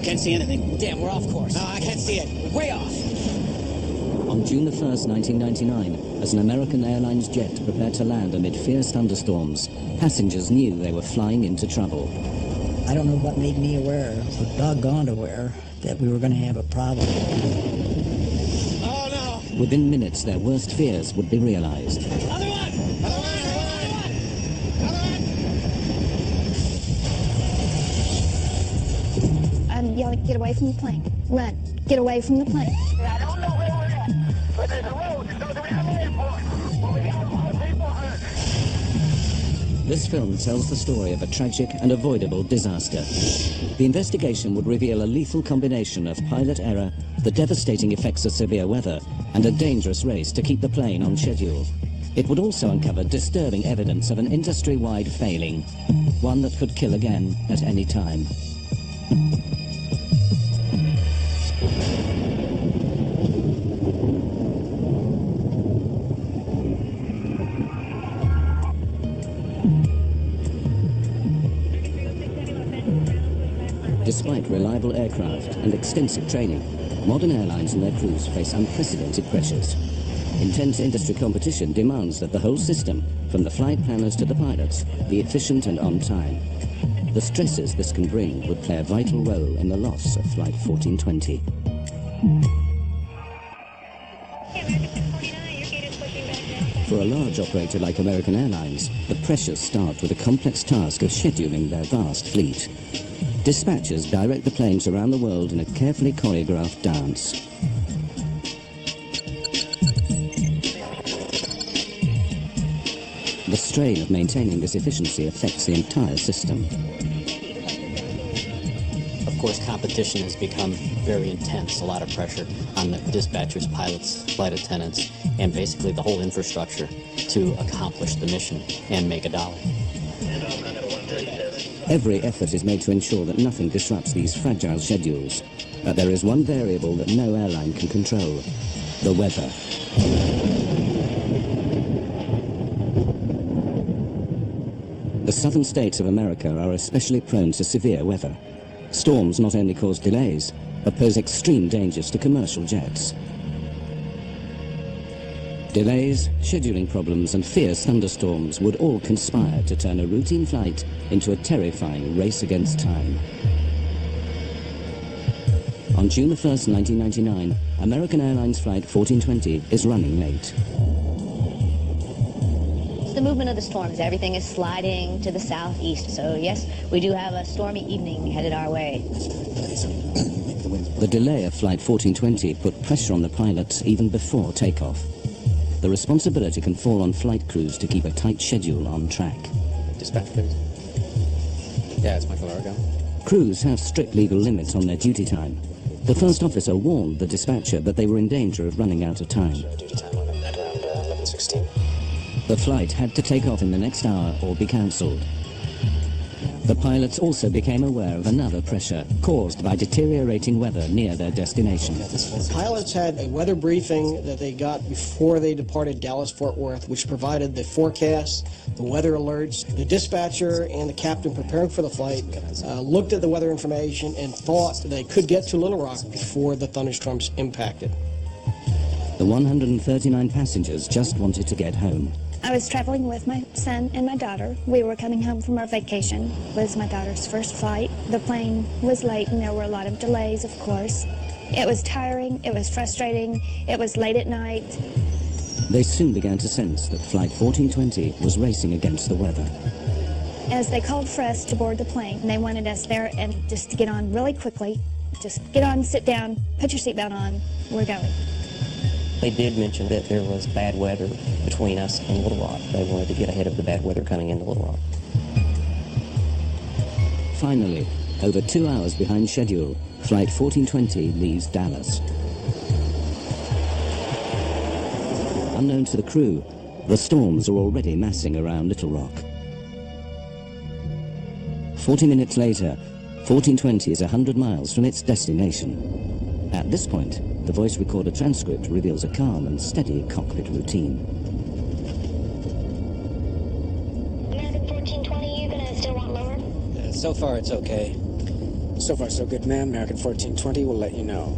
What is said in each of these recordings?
Can't see anything. Damn, we're off course. No, I can't see it. We're way off. On June the 1st, 1999, as an American Airlines jet prepared to land amid fierce thunderstorms, passengers knew they were flying into trouble. I don't know what made me aware, but doggone aware, that we were going to have a problem. Oh, no. Within minutes, their worst fears would be realized. Other one! Other one! I'm yelling, get away from the plane. Run. Get away from the plane. I don't know where we're at, but there's a road that goes around the airport. Well, we got a lot of people hurt. This film tells the story of a tragic and avoidable disaster. The investigation would reveal a lethal combination of pilot error, the devastating effects of severe weather, and a dangerous race to keep the plane on schedule. It would also uncover disturbing evidence of an industry-wide failing, one that could kill again at any time. Despite reliable aircraft and extensive training, modern airlines and their crews face unprecedented pressures. Intense industry competition demands that the whole system, from the flight planners to the pilots, be efficient and on time. The stresses this can bring would play a vital role in the loss of Flight 1420. For a large operator like American Airlines, the pressures start with a complex task of scheduling their vast fleet. Dispatchers direct the planes around the world in a carefully choreographed dance. The strain of maintaining this efficiency affects the entire system. Of course, competition has become very intense, a lot of pressure on the dispatchers, pilots, flight attendants, and basically the whole infrastructure to accomplish the mission and make a dollar. Every effort is made to ensure that nothing disrupts these fragile schedules. But there is one variable that no airline can control: the weather. The southern states of America are especially prone to severe weather. Storms not only cause delays, but pose extreme dangers to commercial jets. Delays, scheduling problems, and fierce thunderstorms would all conspire to turn a routine flight into a terrifying race against time. On June the 1st, 1999, American Airlines Flight 1420 is running late. The movement of the storms, everything is sliding to the southeast, so yes, we do have a stormy evening headed our way. The delay of Flight 1420 put pressure on the pilots even before takeoff. The responsibility can fall on flight crews to keep a tight schedule on track. Dispatch, please. Yeah, it's Michael Aragon. Crews have strict legal limits on their duty time. The first officer warned the dispatcher that they were in danger of running out of time. Duty time at around 11:16. The flight had to take off in the next hour or be cancelled. The pilots also became aware of another pressure caused by deteriorating weather near their destination. Pilots had a weather briefing that they got before they departed Dallas-Fort Worth, which provided the forecast, the weather alerts. The dispatcher and the captain preparing for the flight looked at the weather information and thought they could get to Little Rock before the thunderstorms impacted. The 139 passengers just wanted to get home. I was traveling with my son and my daughter. We were coming home from our vacation. It was my daughter's first flight. The plane was late and there were a lot of delays, of course. It was tiring, it was frustrating, it was late at night. They soon began to sense that Flight 1420 was racing against the weather. As they called for us to board the plane, they wanted us there and just to get on really quickly. Just get on, sit down, put your seatbelt on, we're going. They did mention that there was bad weather between us and Little Rock. They wanted to get ahead of the bad weather coming into Little Rock. Finally, over 2 hours behind schedule, Flight 1420 leaves Dallas. Unknown to the crew, the storms are already massing around Little Rock. 40 minutes later, 1420 is 100 miles from its destination. At this point, the voice recorder transcript reveals a calm and steady cockpit routine. American 1420, you gonna still want lower? So far, it's okay. So far, so good, ma'am. American 1420 will let you know.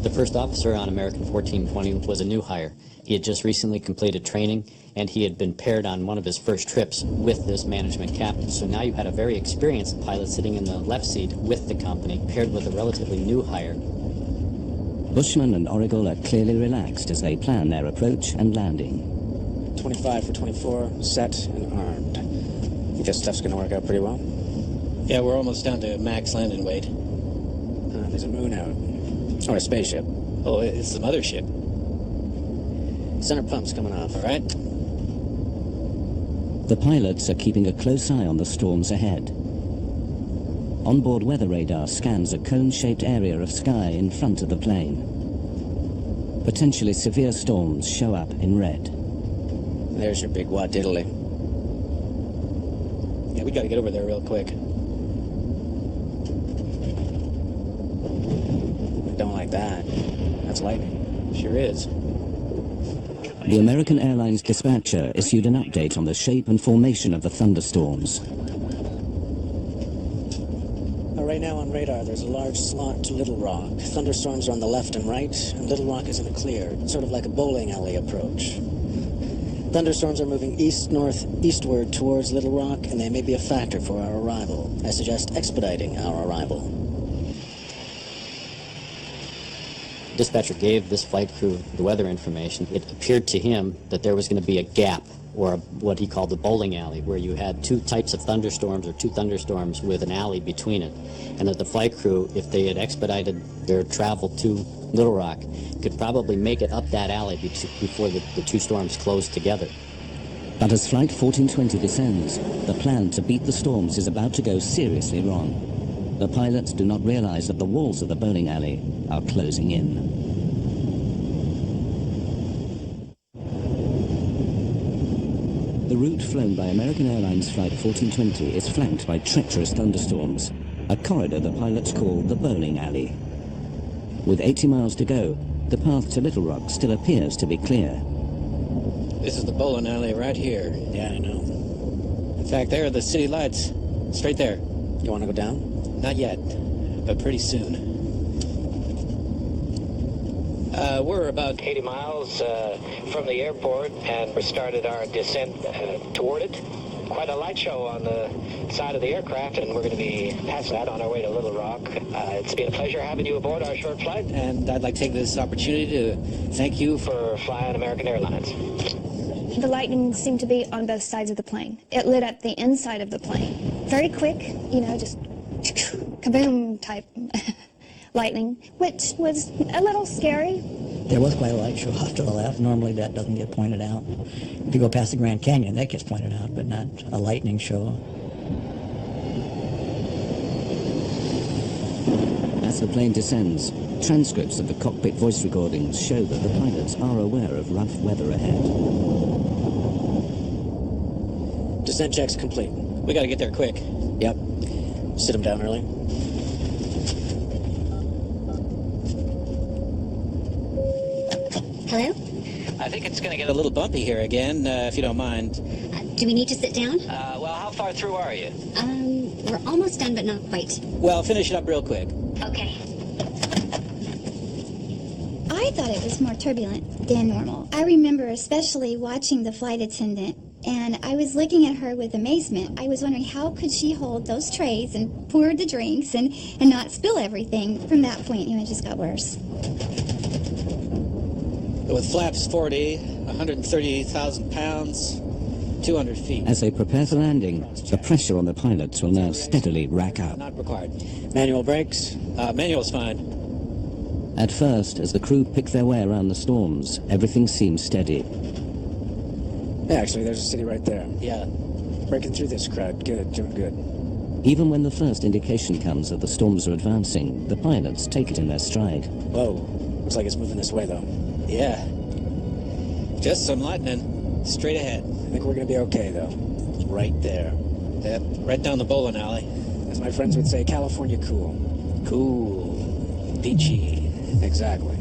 The first officer on American 1420 was a new hire. He had just recently completed training, and he had been paired on one of his first trips with this management captain. So now you had a very experienced pilot sitting in the left seat with the company, paired with a relatively new hire. Bushman and Origal are clearly relaxed as they plan their approach and landing. 25 for 24, set and armed. Think this stuff's gonna work out pretty well? Yeah, we're almost down to max landing weight. There's a moon out. Or a spaceship. Oh, it's the mothership. Center pump's coming off, all right? The pilots are keeping a close eye on the storms ahead. Onboard weather radar scans a cone-shaped area of sky in front of the plane. Potentially severe storms show up in red. There's your big wad diddly. Yeah, we gotta get over there real quick. Don't like that. That's lightning. Sure is. The American Airlines dispatcher issued an update on the shape and formation of the thunderstorms. Right now on radar, there's a large slot to Little Rock. Thunderstorms are on the left and right, and Little Rock is in the clear, sort of like a bowling alley approach. Thunderstorms are moving east-northeastward towards Little Rock, and they may be a factor for our arrival. I suggest expediting our arrival. Dispatcher gave this flight crew the weather information. It appeared to him that there was going to be a gap, or what he called the bowling alley, where you had two types of thunderstorms, or two thunderstorms with an alley between it. And that the flight crew, if they had expedited their travel to Little Rock, could probably make it up that alley before the two storms closed together. But as Flight 1420 descends, the plan to beat the storms is about to go seriously wrong. The pilots do not realize that the walls of the bowling alley are closing in. The route flown by American Airlines Flight 1420 is flanked by treacherous thunderstorms, a corridor the pilots call the bowling alley. With 80 miles to go, the path to Little Rock still appears to be clear. This is the bowling alley right here. Yeah, I know. In fact, there are the city lights. Straight there. You want to go down? Not yet, but pretty soon. We're about 80 miles from the airport, and we started our descent toward it. Quite a light show on the side of the aircraft, and we're going to be past that on our way to Little Rock. It's been a pleasure having you aboard our short flight, and I'd like to take this opportunity to thank you for flying American Airlines. The lightning seemed to be on both sides of the plane. It lit up the inside of the plane. Very quick, just kaboom type lightning, which was a little scary. There was quite a light show off to the left. Normally that doesn't get pointed out. If you go past the Grand Canyon, that gets pointed out, but not a lightning show. As the plane descends, transcripts of the cockpit voice recordings show that the pilots are aware of rough weather ahead. Descent check's complete. We got to get there quick. Yep. Sit him down early. Hello? I think it's going to get a little bumpy here again, if you don't mind. Do we need to sit down? Well, how far through are you? We're almost done, but not quite. Well, finish it up real quick. Okay. I thought it was more turbulent than normal. I remember especially watching the flight attendant, and I was looking at her with amazement. I was wondering how could she hold those trays and pour the drinks and not spill everything. From that point, it just got worse. With flaps 40, 130,000 pounds, 200 feet. As they prepare for landing, the pressure on the pilots will now steadily rack up. Not required. Manual brakes? Manual's fine. At first, as the crew pick their way around the storms, everything seems steady. Yeah, actually, there's a city right there. Yeah. Breaking through this crowd. Good, doing good. Even when the first indication comes that the storms are advancing, the pilots take it in their stride. Whoa. Looks like it's moving this way, though. Yeah. Just some lightning. Straight ahead. I think we're going to be okay, though. It's right there. Yep, right down the bowling alley. As my friends would say, California cool. Cool. Beachy. Exactly.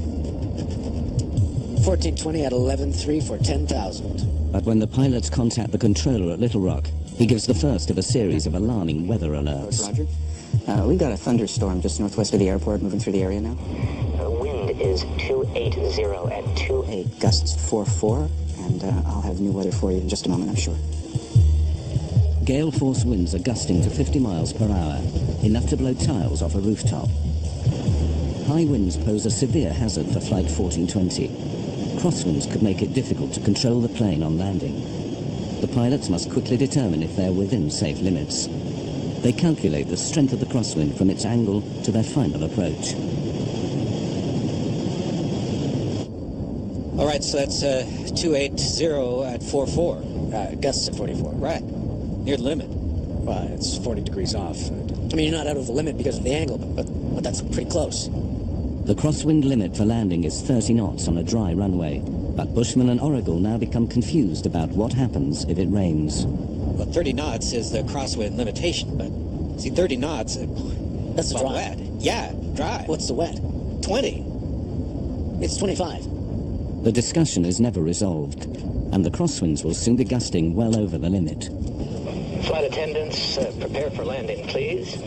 1420 at 11.3 for 10,000. But when the pilots contact the controller at Little Rock, he gives the first of a series of alarming weather alerts. Roger. We've got a thunderstorm just northwest of the airport moving through the area now. Wind is 280 at 28. Gusts 4-4, and I'll have new weather for you in just a moment, I'm sure. Gale force winds are gusting to 50 miles per hour, enough to blow tiles off a rooftop. High winds pose a severe hazard for Flight 1420. Crosswinds could make it difficult to control the plane on landing. The pilots must quickly determine if they're within safe limits. They calculate the strength of the crosswind from its angle to their final approach. All right, so that's 280 at 44. Gusts at 44. Right, near the limit. Well, it's 40 degrees off. I mean, you're not out of the limit because of the angle, but that's pretty close. The crosswind limit for landing is 30 knots on a dry runway, but Bushman and Oracle now become confused about what happens if it rains. Well, 30 knots is the crosswind limitation, but see, 30 knots, that's well, dry. Wet. Yeah, dry. What's the wet? 20. It's 25. The discussion is never resolved, and the crosswinds will soon be gusting well over the limit. Flight attendants, prepare for landing, please.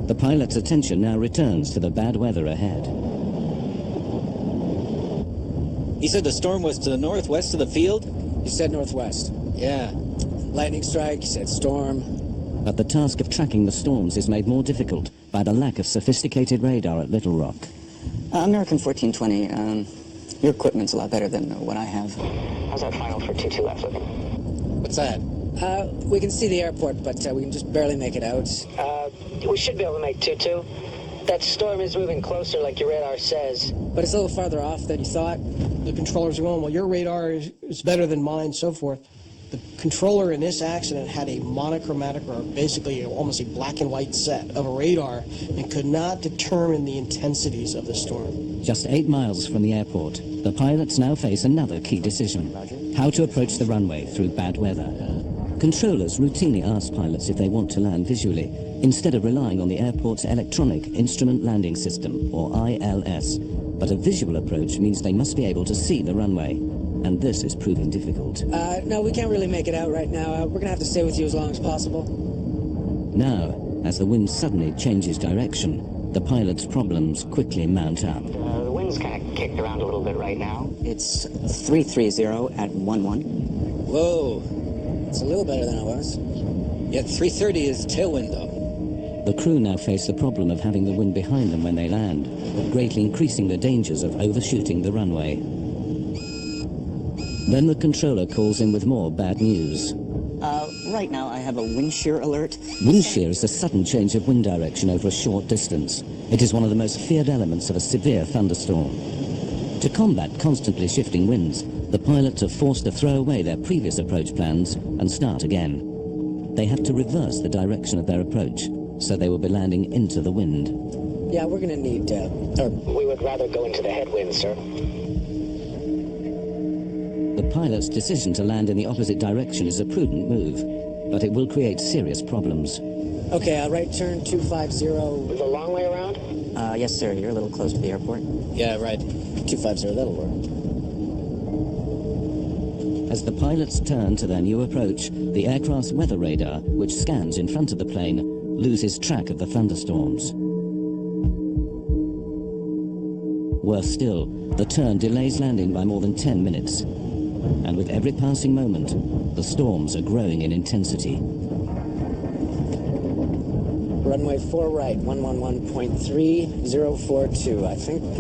The pilot's attention now returns to the bad weather ahead. He said the storm was to the northwest of the field? He said northwest. Yeah. Lightning strike, he said storm. But the task of tracking the storms is made more difficult by the lack of sophisticated radar at Little Rock. American 1420, your equipment's a lot better than what I have. How's that final for 22 left looking? What's that? We can see the airport, but we can just barely make it out. We should be able to make 22. That storm is moving closer like your radar says. But it's a little farther off than you thought. The controllers are going, well, your radar is better than mine, so forth. The controller in this accident had a monochromatic, or basically almost a black and white set of a radar, and could not determine the intensities of the storm. Just 8 miles from the airport, the pilots now face another key decision: how to approach the runway through bad weather. Controllers routinely ask pilots if they want to land visually, instead of relying on the airport's Electronic Instrument Landing System, or ILS. But a visual approach means they must be able to see the runway, and this is proving difficult. No, we can't really make it out right now. We're going to have to stay with you as long as possible. Now, as the wind suddenly changes direction, the pilot's problems quickly mount up. The wind's kind of kicked around a little bit right now. It's 330 at 11. Whoa. It's a little better than it was. Yeah, 330 is tailwind, though. The crew now face the problem of having the wind behind them when they land, greatly increasing the dangers of overshooting the runway. Then the controller calls in with more bad news. Right now I have a wind shear alert. Wind shear is a sudden change of wind direction over a short distance. It is one of the most feared elements of a severe thunderstorm. To combat constantly shifting winds, the pilots are forced to throw away their previous approach plans and start again. They have to reverse the direction of their approach, so they will be landing into the wind. Yeah, we're going to need... We would rather go into the headwind, sir. The pilot's decision to land in the opposite direction is a prudent move, but it will create serious problems. Okay, right turn 250. The long way around? Yes, sir. You're a little close to the airport. Yeah, right. 250, that'll work. As the pilots turn to their new approach, the aircraft's weather radar, which scans in front of the plane, loses track of the thunderstorms. Worse still, the turn delays landing by more than 10 minutes. And with every passing moment, the storms are growing in intensity. Runway 4 right, 111.3042. I think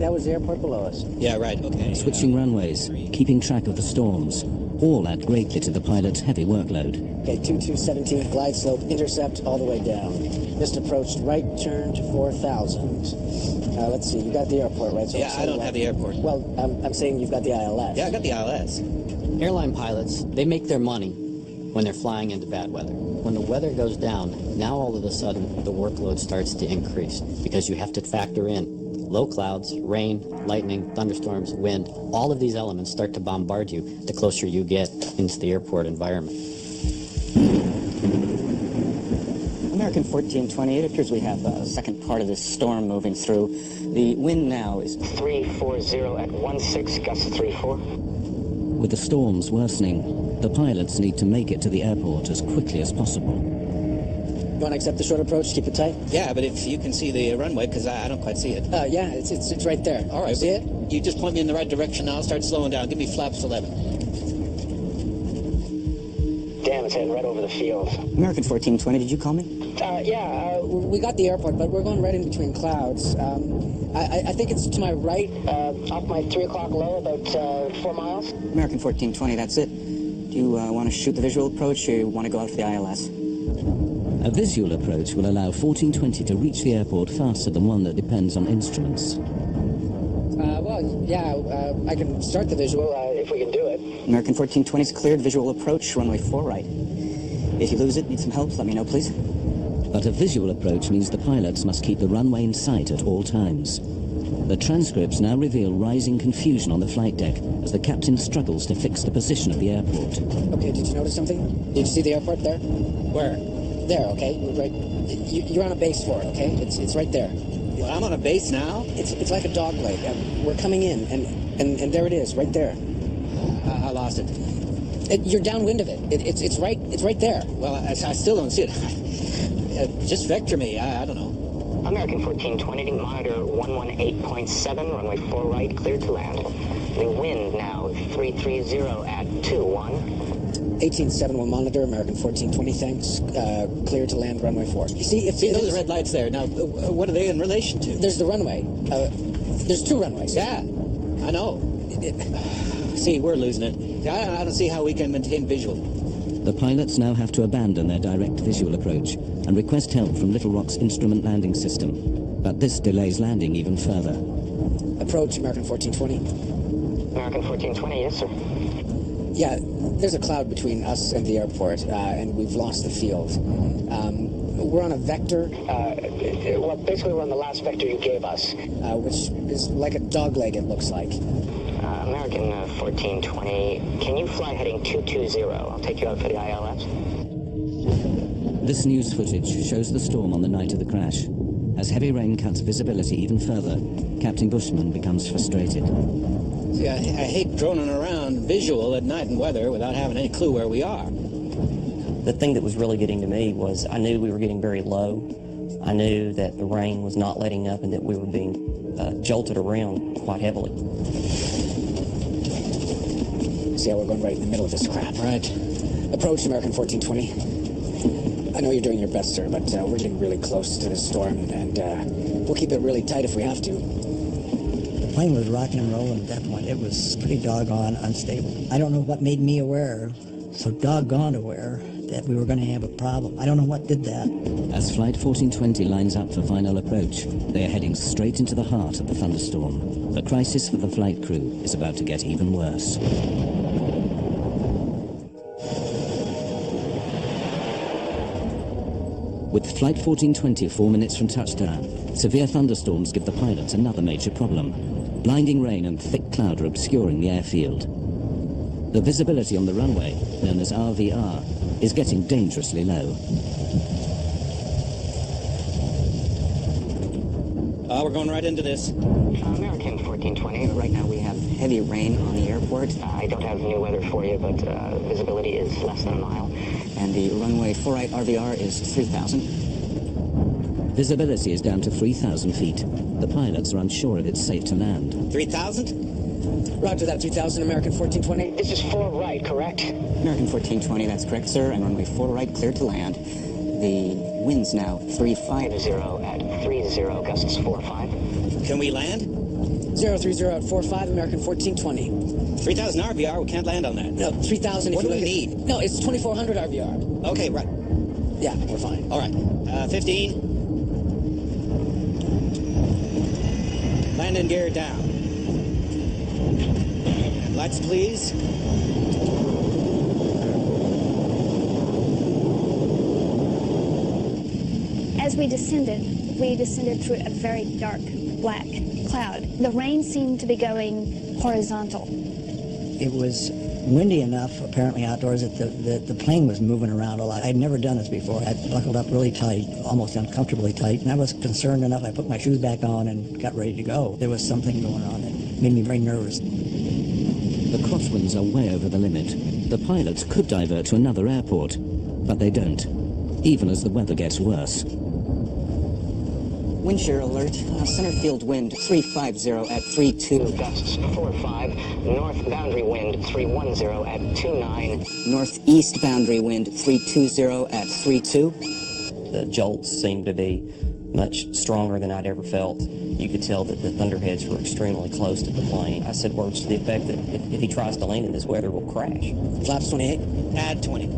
that was the airport below us. Yeah, right, okay. Switching runways, keeping track of the storms, all add greatly to the pilot's heavy workload. Okay, 2217, glide slope, intercept all the way down. Just approached right turn to 4,000. Let's see, you got the airport, right? So yeah, I don't have the airport. Well, I'm saying you've got the ILS. Yeah, I got the ILS. Airline pilots, they make their money when they're flying into bad weather. When the weather goes down, now all of a sudden the workload starts to increase because you have to factor in low clouds, rain, lightning, thunderstorms, wind. All of these elements start to bombard you the closer you get into the airport environment. American 1420, it appears we have a second part of this storm moving through. The wind now is 340 at 16, gusts 34. With the storms worsening, the pilots need to make it to the airport as quickly as possible. You want to accept the short approach? Keep it tight? Yeah, but if you can see the runway, because I don't quite see it. Yeah, it's right there. All right. See it? You just point me in the right direction now. I'll start slowing down. Give me flaps 11. Damn, it's heading right over the field. American 1420, did you call me? We got the airport, but we're going right in between clouds. I think it's to my right. Off my 3 o'clock low, about 4 miles. American 1420, that's it. Do you want to shoot the visual approach, or you want to go out for the ILS? A visual approach will allow 1420 to reach the airport faster than one that depends on instruments. I can start the visual if we can do it. American 1420's cleared, visual approach, runway 4 right. If you lose it, need some help, let me know, please. But a visual approach means the pilots must keep the runway in sight at all times. The transcripts now reveal rising confusion on the flight deck as the captain struggles to fix the position of the airport. Okay, did you notice something? Did you see the airport there? Where? There, okay? Right. You're on a base for it, okay? It's right there. Well, I'm on a base now? It's like a dog leg. We're coming in, and there it is, right there. I lost it. You're downwind of it. It's right there. Well, I still don't see it. Just vector me. I don't know. American 1420, monitor 118.7, runway 4 right, cleared to land. The wind now 330 at 21. 18.7 will monitor, American 1420, thanks. Clear to land, runway 4. You see, those red lights there. Now, what are they in relation to? There's the runway. There's 2 runways. Yeah, I know. See, we're losing it. I don't see how we can maintain visual. The pilots now have to abandon their direct visual approach and request help from Little Rock's instrument landing system. But this delays landing even further. Approach, American 1420. American 1420, yes, sir. Yeah, there's a cloud between us and the airport, and we've lost the field. We're on a vector. Well, basically we're on the last vector you gave us. Which is like a dog leg, it looks like. American 1420, can you fly heading 220? I'll take you out for the ILS. This news footage shows the storm on the night of the crash. As heavy rain cuts visibility even further, Captain Bushman becomes frustrated. See, I hate droning around visual at night and weather without having any clue where we are. The thing that was really getting to me was I knew we were getting very low. I knew that the rain was not letting up and that we were being jolted around quite heavily. See how we're going right in the middle of this crap. Right. Approach, American 1420. I know you're doing your best, sir, but we're getting really close to this storm, and we'll keep it really tight if we have to. The plane was rocking and rolling at that point. It was pretty doggone unstable. I don't know what made me aware, so doggone aware, that we were going to have a problem. I don't know what did that. As Flight 1420 lines up for final approach, they are heading straight into the heart of the thunderstorm. The crisis for the flight crew is about to get even worse. With Flight 1420 4 minutes from touchdown, severe thunderstorms give the pilots another major problem. Blinding rain and thick cloud are obscuring the airfield. The visibility on the runway, known as RVR, is getting dangerously low. We're going right into this. American 1420. Right now we have heavy rain on the airport. I don't have new weather for you, but visibility is less than a mile. And the runway 4 right RVR is 3,000. Visibility is down to 3,000 feet. The pilots are unsure if it's safe to land. 3,000? Roger that, 3,000, American 1420. This is 4 right, correct? American 1420, that's correct, sir. And runway 4 right, cleared to land. The wind's now 350 at 30, gusts 45. Can we land? 030 at 45, American 1420. 3,000 RVR, we can't land on that. No, 3,000 What do we need? No, it's 2,400 RVR. Okay, right. Yeah, we're fine. All right. 15. Landing gear down. Lights, please. As we descended through a very dark, black cloud. The rain seemed to be going horizontal. It was windy enough, apparently outdoors, that the plane was moving around a lot. I'd never done this before. I buckled up really tight, almost uncomfortably tight, and I was concerned enough. I put my shoes back on and got ready to go. There was something going on that made me very nervous. The crosswinds are way over the limit. The pilots could divert to another airport, but they don't, even as the weather gets worse. Wind shear alert. Center field wind 350 at 32. Gusts 4-5. North boundary wind 310 at 29. Northeast boundary wind 320 at 32. The jolts seemed to be much stronger than I'd ever felt. You could tell that the thunderheads were extremely close to the plane. I said words to the effect that if he tries to land in this weather, we'll crash. Flaps 28, add 20.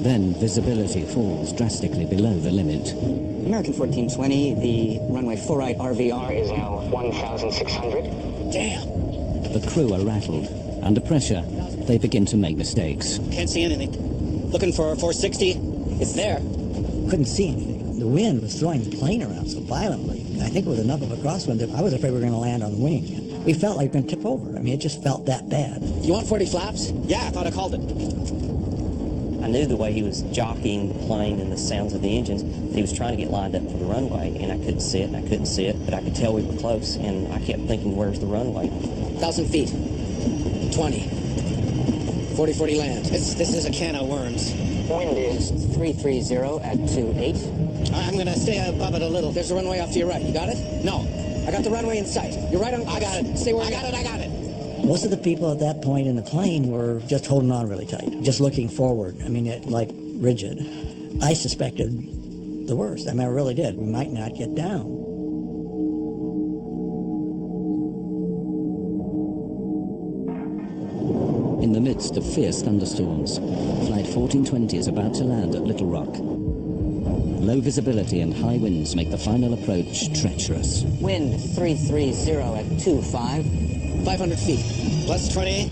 Then visibility falls drastically below the limit. American 1420, the runway 4 right RVR is now 1,600. Damn! The crew are rattled. Under pressure, they begin to make mistakes. Can't see anything. Looking for 460. It's there. Couldn't see anything. The wind was throwing the plane around so violently. I think it was enough of a crosswind that I was afraid we were going to land on the wing. We felt like we were going to tip over. I mean, it just felt that bad. You want 40 flaps? Yeah, I thought I called it. I knew the way he was jockeying the plane and the sounds of the engines, he was trying to get lined up for the runway, and I couldn't see it, but I could tell we were close, and I kept thinking, where's the runway? 1,000 feet. 20. 40-40 land. This is a can of worms. Wind is 330 at 28. I'm going to stay above it a little. There's a runway off to your right. You got it? No. I got the runway in sight. You're right on. I got it. Stay where I got it. Most of the people at that point in the plane were just holding on really tight, just looking forward. I mean, like rigid. I suspected the worst. I mean, I really did. We might not get down. In the midst of fierce thunderstorms, Flight 1420 is about to land at Little Rock. Low visibility and high winds make the final approach treacherous. Wind 330 at 25. 500 feet. Plus 20.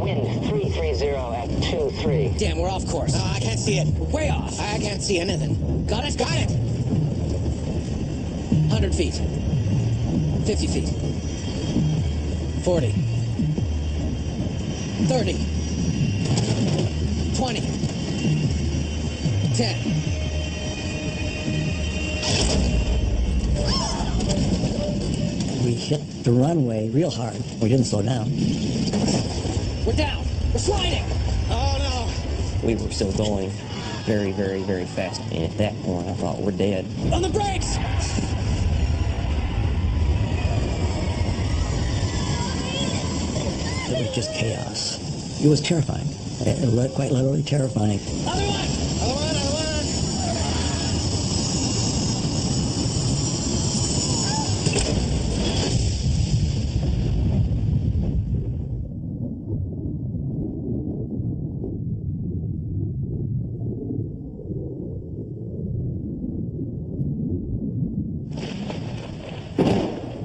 Wind 330 at 23. Damn, we're off course. I can't see it. We're way off. I can't see anything. Got it? 100 feet. 50 feet. 40. 30. 20. 10. We hit the runway real hard. We didn't slow down. We're down. We're sliding. Oh, no. We were still going very, very, very fast, and at that point, I thought, we're dead. On the brakes! It was just chaos. It was terrifying. Quite literally terrifying. Other one!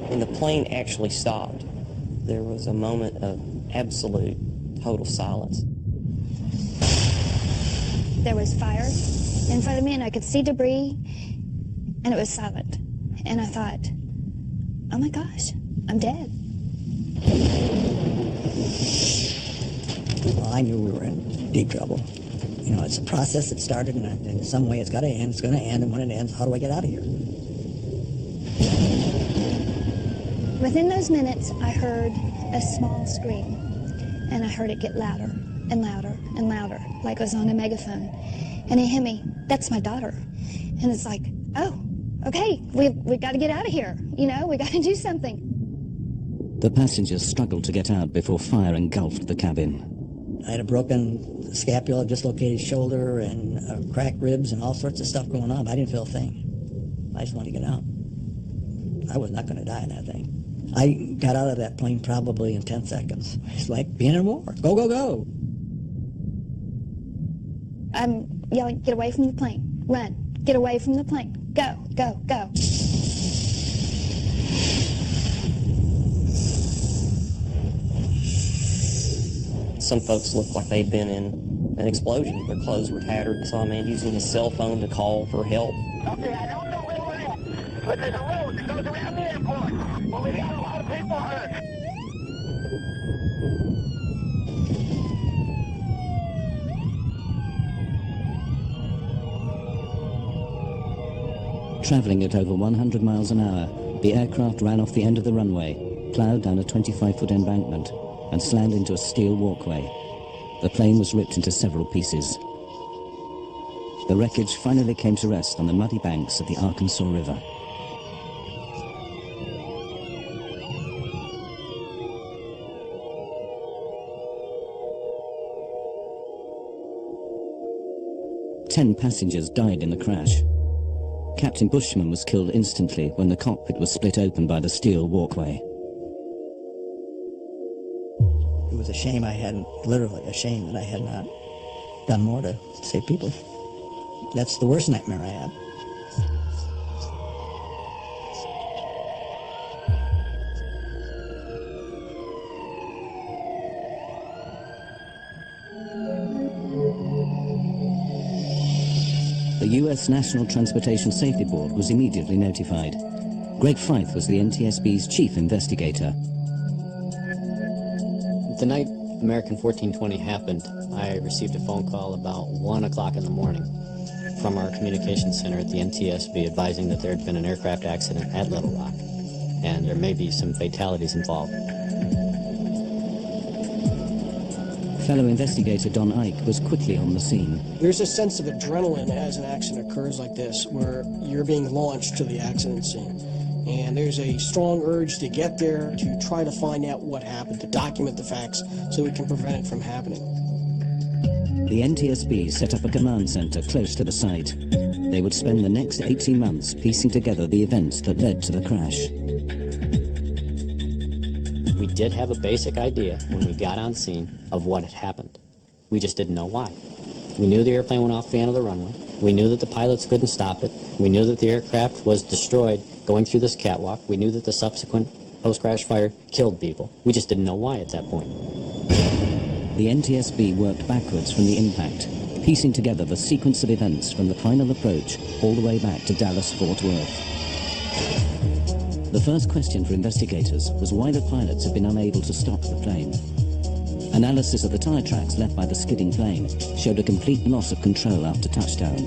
When the plane actually stopped, there was a moment of absolute, total silence. There was fire in front of me, and I could see debris, and it was silent. And I thought, oh my gosh, I'm dead. Well, I knew we were in deep trouble. You know, it's a process that started, and in some way it's got to end. It's going to end, and when it ends, how do I get out of here? Within those minutes, I heard a small scream, and I heard it get louder and louder and louder, like it was on a megaphone. And it hit me, that's my daughter. And it's like, oh, okay, we got to get out of here. You know, we got to do something. The passengers struggled to get out before fire engulfed the cabin. I had a broken scapula, dislocated shoulder, and cracked ribs, and all sorts of stuff going on. But I didn't feel a thing. I just wanted to get out. I was not going to die in that thing. I got out of that plane probably in 10 seconds. It's like being in war. Go, go, go. I'm yelling, get away from the plane. Run. Get away from the plane. Go, go, go. Some folks looked like they'd been in an explosion. Their clothes were tattered. I saw a man using his cell phone to call for help. Okay, I don't know where we're at, but there's a road that goes around the airport. Well, we got a lot of people hurt. Traveling at over 100 miles an hour, the aircraft ran off the end of the runway, plowed down a 25-foot embankment, and slammed into a steel walkway. The plane was ripped into several pieces. The wreckage finally came to rest on the muddy banks of the Arkansas River. Ten passengers died in the crash. Captain Bushman was killed instantly when the cockpit was split open by the steel walkway. It was a shame I hadn't, literally a shame that I had not done more to save people. That's the worst nightmare I had. The U.S. National Transportation Safety Board was immediately notified. Greg Feith was the NTSB's chief investigator. The night American 1420 happened, I received a phone call about 1 o'clock in the morning from our communications center at the NTSB advising that there had been an aircraft accident at Little Rock, and there may be some fatalities involved. Fellow investigator Don Ike was quickly on the scene. There's a sense of adrenaline as an accident occurs like this, where you're being launched to the accident scene. And there's a strong urge to get there, to try to find out what happened, to document the facts so we can prevent it from happening. The NTSB set up a command center close to the site. They would spend the next 18 months piecing together the events that led to the crash. We did have a basic idea when we got on scene of what had happened. We just didn't know why. We knew the airplane went off the end of the runway. We knew that the pilots couldn't stop it. We knew that the aircraft was destroyed going through this catwalk. We knew that the subsequent post-crash fire killed people. We just didn't know why at that point. The NTSB worked backwards from the impact, piecing together the sequence of events from the final approach all the way back to Dallas-Fort Worth. The first question for investigators was why the pilots had been unable to stop the plane. Analysis of the tire tracks left by the skidding plane showed a complete loss of control after touchdown.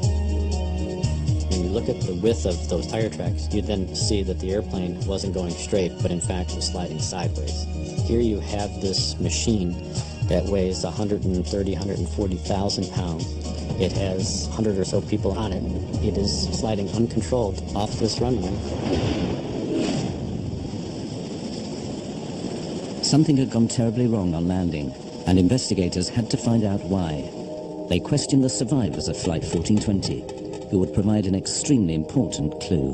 When you look at the width of those tire tracks, you then see that the airplane wasn't going straight, but in fact was sliding sideways. Here you have this machine that weighs 130,000, 140,000 pounds. It has 100 or so people on it. It is sliding uncontrolled off this runway. Something had gone terribly wrong on landing, and investigators had to find out why. They questioned the survivors of Flight 1420, who would provide an extremely important clue.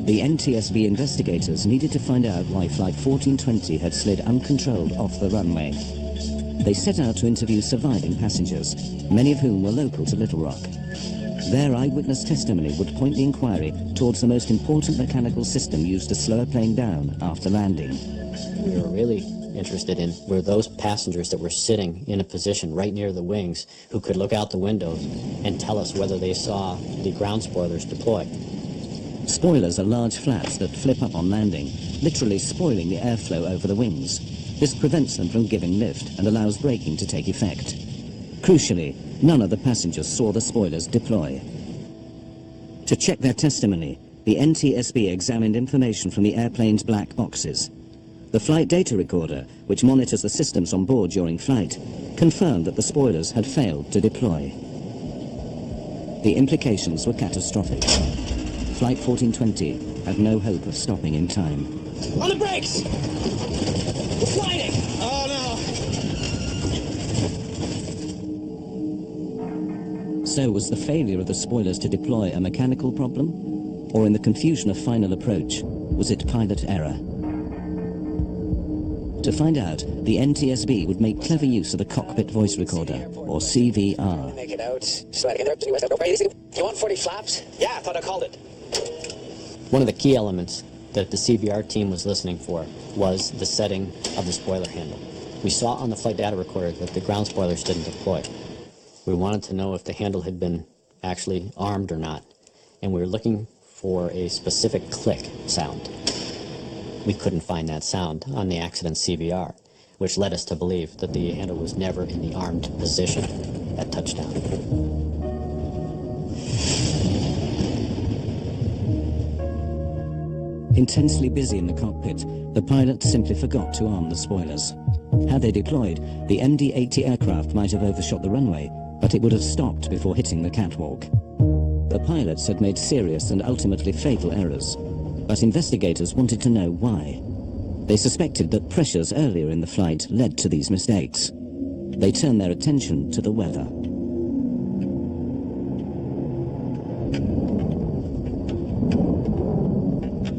The NTSB investigators needed to find out why Flight 1420 had slid uncontrolled off the runway. They set out to interview surviving passengers, many of whom were local to Little Rock. Their eyewitness testimony would point the inquiry towards the most important mechanical system used to slow a plane down after landing. We were really interested in were those passengers that were sitting in a position right near the wings who could look out the windows and tell us whether they saw the ground spoilers deploy. Spoilers are large flaps that flip up on landing, literally spoiling the airflow over the wings. This prevents them from giving lift and allows braking to take effect. Crucially, none of the passengers saw the spoilers deploy. To check their testimony, the NTSB examined information from the airplane's black boxes. The flight data recorder, which monitors the systems on board during flight, confirmed that the spoilers had failed to deploy. The implications were catastrophic. Flight 1420 had no hope of stopping in time. On the brakes! We're sliding! Oh no! So was the failure of the spoilers to deploy a mechanical problem? Or in the confusion of final approach, was it pilot error? To find out, the NTSB would make clever use of the cockpit voice recorder, or CVR. Make it out. Sliding in there up to the west. You want 40 flaps? Yeah, I thought I called it. One of the key elements that the CVR team was listening for was the setting of the spoiler handle. We saw on the flight data recorder that the ground spoilers didn't deploy. We wanted to know if the handle had been actually armed or not, and we were looking for a specific click sound. We couldn't find that sound on the accident CVR. which led us to believe that the handle was never in the armed position at touchdown. Intensely busy in the cockpit, the pilot simply forgot to arm the spoilers. Had they deployed, the MD-80 aircraft might have overshot the runway, but it would have stopped before hitting the catwalk. The pilots had made serious and ultimately fatal errors, but investigators wanted to know why. They suspected that pressures earlier in the flight led to these mistakes. They turned their attention to the weather.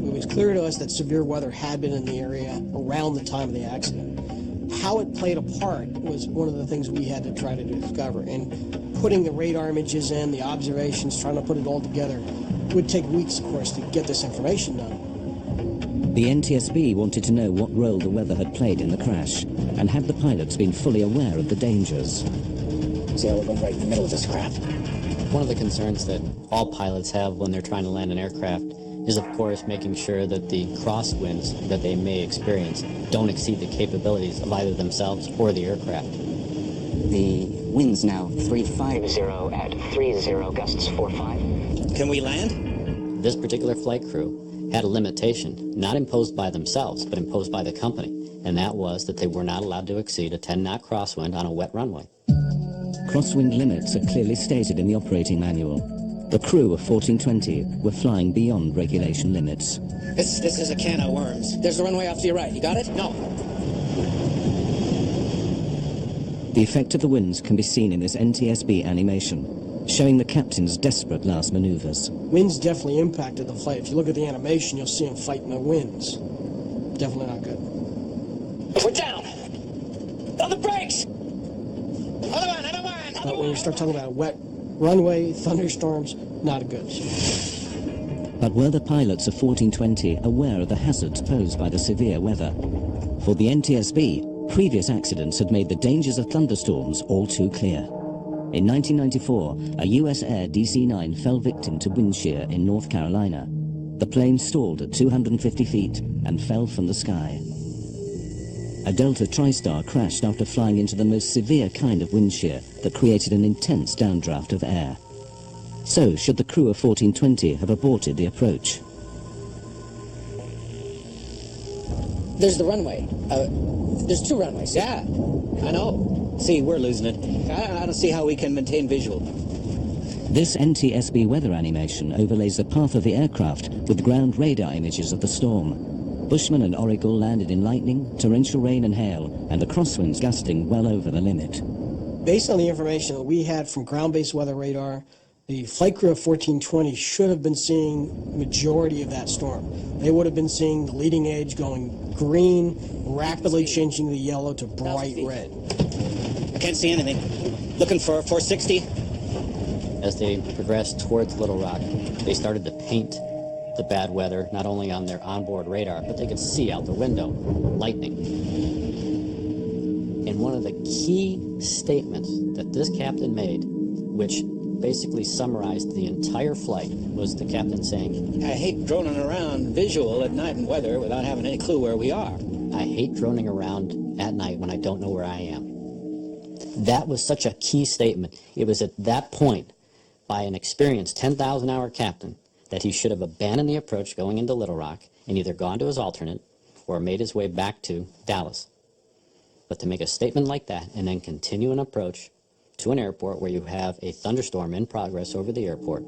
It was clear to us that severe weather had been in the area around the time of the accident. How it played a part was one of the things we had to try to discover. And putting the radar images in, the observations, trying to put it all together, would take weeks, of course, to get this information done. The NTSB wanted to know what role the weather had played in the crash, and had the pilots been fully aware of the dangers. See how we're going right in the middle of this crap. One of the concerns that all pilots have when they're trying to land an aircraft is, of course, making sure that the crosswinds that they may experience don't exceed the capabilities of either themselves or the aircraft. The wind's now 350 at 30, gusts 45. Can we land? This particular flight crew had a limitation, not imposed by themselves, but imposed by the company, and that was that they were not allowed to exceed a 10-knot crosswind on a wet runway. Crosswind limits are clearly stated in the operating manual. The crew of 1420 were flying beyond regulation limits. This is a can of worms. There's the runway off to your right. You got it? No. The effect of the winds can be seen in this NTSB animation, showing the captain's desperate last maneuvers. Winds definitely impacted the flight. If you look at the animation, you'll see them fighting the winds. Definitely not good. We're down. On the brakes. But when you start talking about a wet runway, thunderstorms, not good. But were the pilots of 1420 aware of the hazards posed by the severe weather? For the NTSB, previous accidents had made the dangers of thunderstorms all too clear. In 1994, a US Air DC-9 fell victim to wind shear in North Carolina. The plane stalled at 250 feet and fell from the sky. A Delta TriStar crashed after flying into the most severe kind of wind shear that created an intense downdraft of air. So, should the crew of 1420 have aborted the approach? There's the runway. There's two runways. Yeah, I know. See, we're losing it. I don't see how we can maintain visual. This NTSB weather animation overlays the path of the aircraft with ground radar images of the storm. Bushman and Oracle landed in lightning, torrential rain and hail, and the crosswinds gusting well over the limit. Based on the information that we had from ground-based weather radar, the flight crew of 1420 should have been seeing majority of that storm. They would have been seeing the leading edge going green, rapidly changing the yellow to bright red. I can't see anything. Looking for 460. As they progressed towards Little Rock, they started to paint the bad weather not only on their onboard radar, but they could see out the window lightning. And one of the key statements that this captain made, which basically summarized the entire flight, was the captain saying, I hate droning around visual at night in weather without having any clue where we are. I hate droning around at night when I don't know where I am. That was such a key statement. It was at that point, by an experienced 10,000-hour captain, that he should have abandoned the approach going into Little Rock and either gone to his alternate or made his way back to Dallas. But to make a statement like that and then continue an approach to an airport where you have a thunderstorm in progress over the airport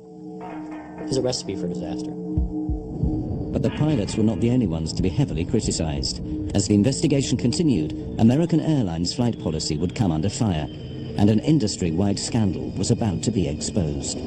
is a recipe for disaster. But the pilots were not the only ones to be heavily criticized. As the investigation continued, American Airlines flight policy would come under fire, and an industry-wide scandal was about to be exposed.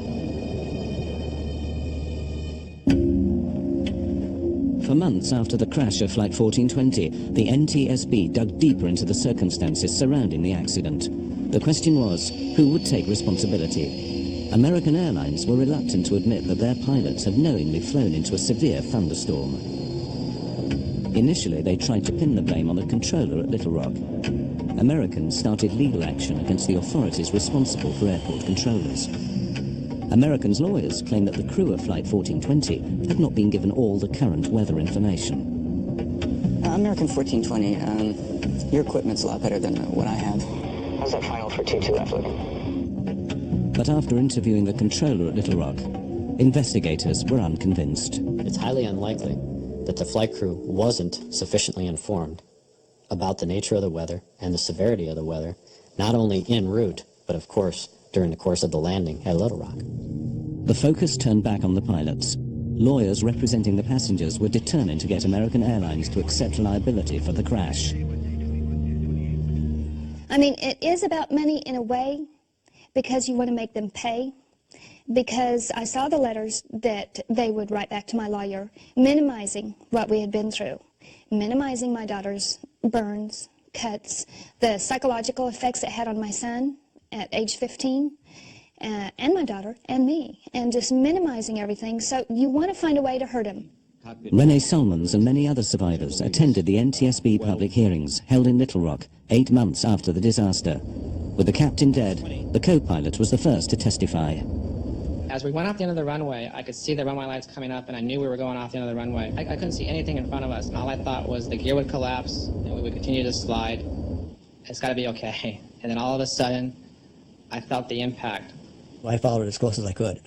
For months after the crash of Flight 1420, the NTSB dug deeper into the circumstances surrounding the accident. The question was, who would take responsibility? American Airlines were reluctant to admit that their pilots had knowingly flown into a severe thunderstorm. Initially, they tried to pin the blame on the controller at Little Rock. Americans started legal action against the authorities responsible for airport controllers. Americans' lawyers claim that the crew of Flight 1420 had not been given all the current weather information. American 1420, your equipment's a lot better than what I have. How's that final for 2-2 looking? But after interviewing the controller at Little Rock, investigators were unconvinced. It's highly unlikely that the flight crew wasn't sufficiently informed about the nature of the weather and the severity of the weather, not only en route, but of course during the course of the landing at Little Rock. The focus turned back on the pilots. Lawyers representing the passengers were determined to get American Airlines to accept liability for the crash. I mean, it is about money in a way, because you want to make them pay. Because I saw the letters that they would write back to my lawyer, minimizing what we had been through, minimizing my daughter's burns, cuts, the psychological effects it had on my son at age 15, and my daughter, and me, and just minimizing everything. So you want to find a way to hurt him. Renee Solomons and many other survivors attended the NTSB public hearings held in Little Rock 8 months after the disaster. With the captain dead, the co-pilot was the first to testify. As we went off the end of the runway, I could see the runway lights coming up, and I knew we were going off the end of the runway. I couldn't see anything in front of us, and all I thought was the gear would collapse, and we would continue to slide. It's got to be okay. And then all of a sudden, I felt the impact. Well, I followed it as close as I could.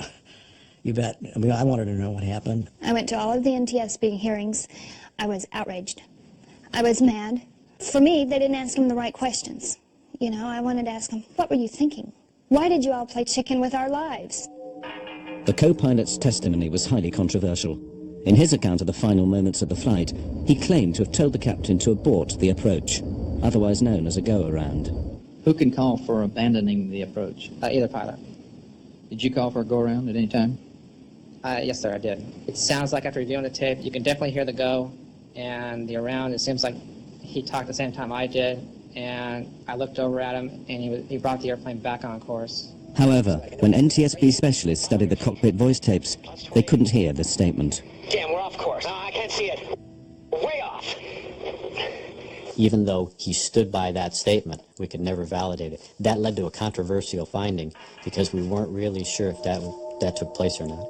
You bet. I mean, I wanted to know what happened. I went to all of the NTSB hearings. I was outraged. I was mad. For me, they didn't ask him the right questions. You know, I wanted to ask him, what were you thinking? Why did you all play chicken with our lives? The co-pilot's testimony was highly controversial. In his account of the final moments of the flight, he claimed to have told the captain to abort the approach, otherwise known as a go-around. Who can call for abandoning the approach? Either pilot. Did you call for a go-around at any time? Yes, sir, I did. It sounds like after reviewing the tape, you can definitely hear the go, and the around, it seems like he talked the same time I did, and I looked over at him, and he brought the airplane back on course. However, when NTSB specialists studied the cockpit voice tapes, they couldn't hear this statement. Damn, we're off course. No, I can't see it. Way off. Even though he stood by that statement, we could never validate it. That led to a controversial finding because we weren't really sure if that took place or not.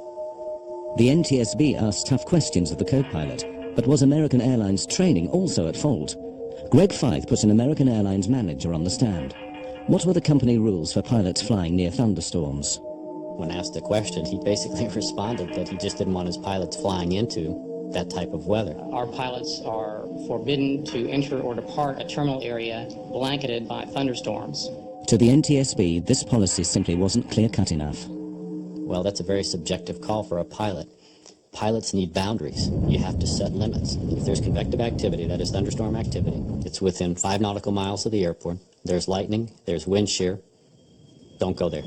The NTSB asked tough questions of the co-pilot, but was American Airlines training also at fault? Greg Fythe put an American Airlines manager on the stand. What were the company rules for pilots flying near thunderstorms? When asked the question, he basically responded that he just didn't want his pilots flying into that type of weather. Our pilots are forbidden to enter or depart a terminal area blanketed by thunderstorms. To the NTSB, this policy simply wasn't clear-cut enough. Well, that's a very subjective call for a pilot. Pilots need boundaries. You have to set limits. If there's convective activity, that is thunderstorm activity, it's within 5 nautical miles of the airport. There's lightning, there's wind shear. Don't go there.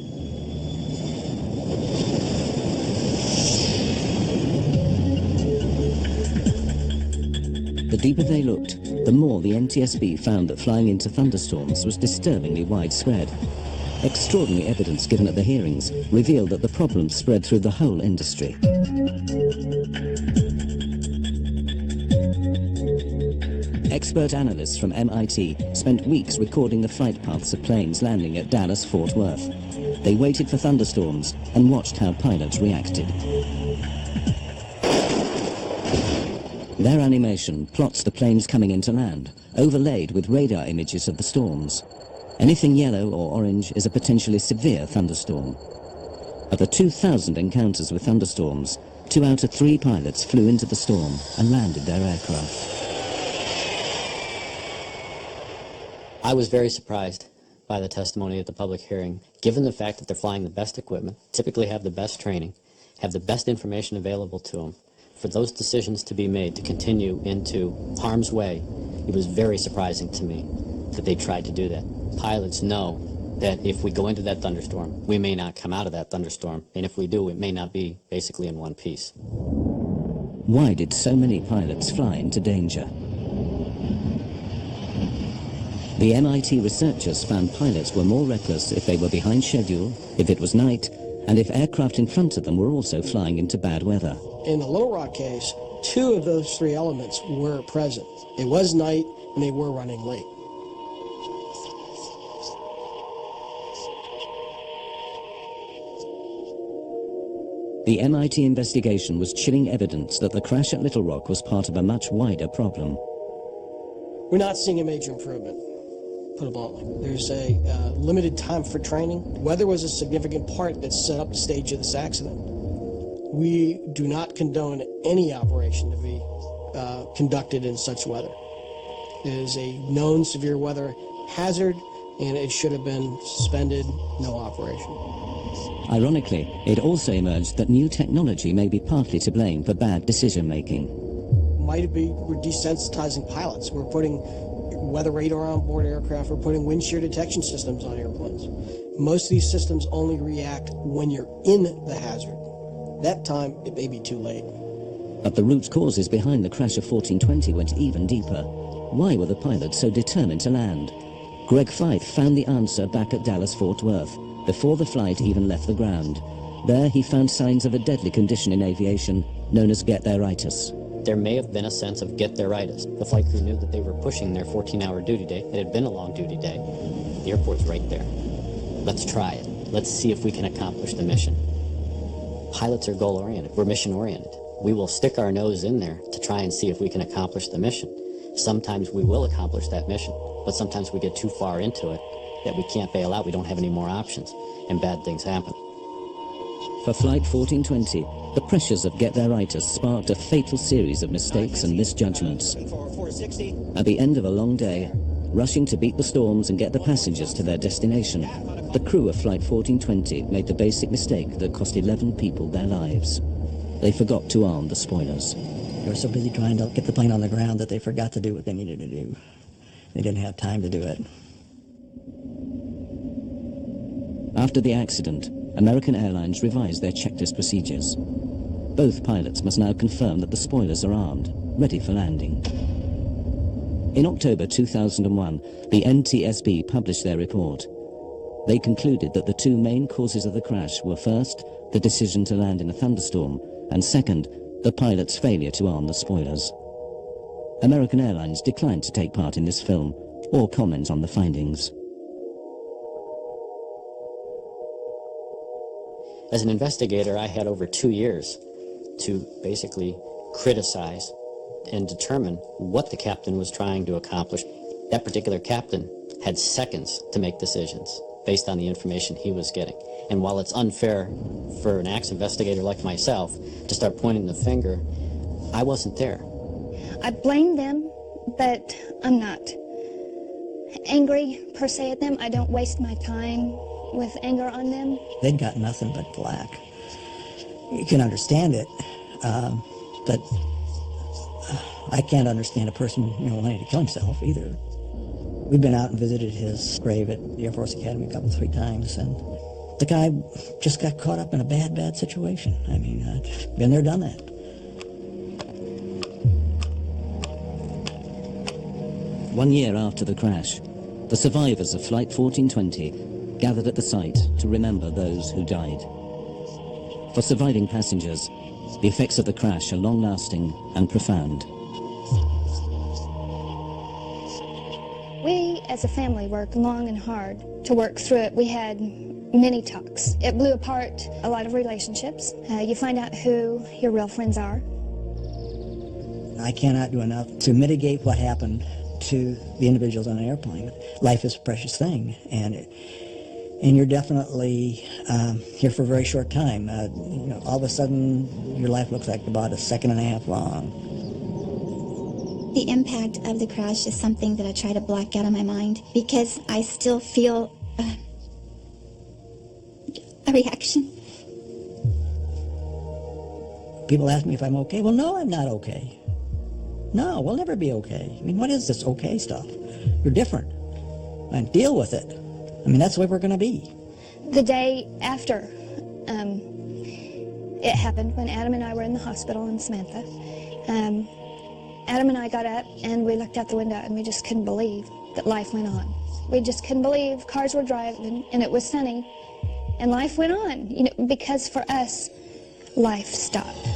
The deeper they looked, the more the NTSB found that flying into thunderstorms was disturbingly widespread. Extraordinary evidence given at the hearings revealed that the problem spread through the whole industry. Expert analysts from MIT spent weeks recording the flight paths of planes landing at Dallas-Fort Worth. They waited for thunderstorms and watched how pilots reacted. Their animation plots the planes coming into land, overlaid with radar images of the storms. Anything yellow or orange is a potentially severe thunderstorm. Of the 2,000 encounters with thunderstorms, 2 out of 3 pilots flew into the storm and landed their aircraft. I was very surprised by the testimony at the public hearing, given the fact that they're flying the best equipment, typically have the best training, have the best information available to them. For those decisions to be made to continue into harm's way, it was very surprising to me that they tried to do that. Pilots know that if we go into that thunderstorm, we may not come out of that thunderstorm, and if we do, it may not be basically in one piece. Why did so many pilots fly into danger? The MIT researchers found pilots were more reckless if they were behind schedule, if it was night, and if aircraft in front of them were also flying into bad weather. In the Little Rock case, 2 of those 3 elements were present. It was night, and they were running late. The MIT investigation was chilling evidence that the crash at Little Rock was part of a much wider problem. We're not seeing a major improvement, put it bluntly. There's a limited time for training. Weather was a significant part that set up the stage of this accident. We do not condone any operation to be conducted in such weather. It is a known severe weather hazard, and it should have been suspended, no operation. Ironically, it also emerged that new technology may be partly to blame for bad decision-making. Might be we're desensitizing pilots. We're putting weather radar on board aircraft. We're putting wind shear detection systems on airplanes. Most of these systems only react when you're in the hazard. That time, it may be too late. But the root causes behind the crash of 1420 went even deeper. Why were the pilots so determined to land? Greg Fyfe found the answer back at Dallas-Fort Worth, before the flight even left the ground. There he found signs of a deadly condition in aviation known as get-there-itis. There may have been a sense of get-there-itis. The flight crew knew that they were pushing their 14-hour duty day. It had been a long duty day. The airport's right there. Let's try it. Let's see if we can accomplish the mission. Pilots are goal-oriented. We're mission-oriented. We will stick our nose in there to try and see if we can accomplish the mission. Sometimes we will accomplish that mission, but sometimes we get too far into it that we can't bail out. We don't have any more options, and bad things happen. For Flight 1420, the pressures of get-there-itis sparked a fatal series of mistakes and misjudgments. At the end of a long day, rushing to beat the storms and get the passengers to their destination, the crew of Flight 1420 made the basic mistake that cost 11 people their lives. They forgot to arm the spoilers. They were so busy trying to get the plane on the ground that they forgot to do what they needed to do. They didn't have time to do it. After the accident, American Airlines revised their checklist procedures. Both pilots must now confirm that the spoilers are armed, ready for landing. In October 2001, the NTSB published their report. They concluded that the two main causes of the crash were first, the decision to land in a thunderstorm, and second, the pilot's failure to arm the spoilers. American Airlines declined to take part in this film or comment on the findings. As an investigator, I had over 2 years to basically criticize and determine what the captain was trying to accomplish. That particular captain had seconds to make decisions based on the information he was getting. And while it's unfair for an axe investigator like myself to start pointing the finger, I wasn't there. I blame them, but I'm not angry per se at them. I don't waste my time with anger on them. They'd got nothing but flack. You can understand it, but I can't understand a person wanting to kill himself either. We've been out and visited his grave at the Air Force Academy a couple, 3 times, and the guy just got caught up in a bad situation. I mean, been there, done that. One year after the crash, the survivors of Flight 1420 gathered at the site to remember those who died. For surviving passengers, the effects of the crash are long-lasting and profound. We, as a family, worked long and hard to work through it. We had many talks. It blew apart a lot of relationships. You find out who your real friends are. I cannot do enough to mitigate what happened to the individuals on an airplane. Life is a precious thing, and you're definitely here for a very short time. All of a sudden, your life looks like about 1.5 seconds long. The impact of the crash is something that I try to block out of my mind because I still feel a reaction. People ask me if I'm okay. Well, no, I'm not okay. No, we'll never be okay. I mean, what is this okay stuff? You're different. And deal with it. I mean, that's the way we're going to be. The day after it happened, when Adam and I were in the hospital in Samantha, Adam and I got up and we looked out the window and we just couldn't believe that life went on. We just couldn't believe cars were driving and it was sunny and life went on, because for us, life stopped.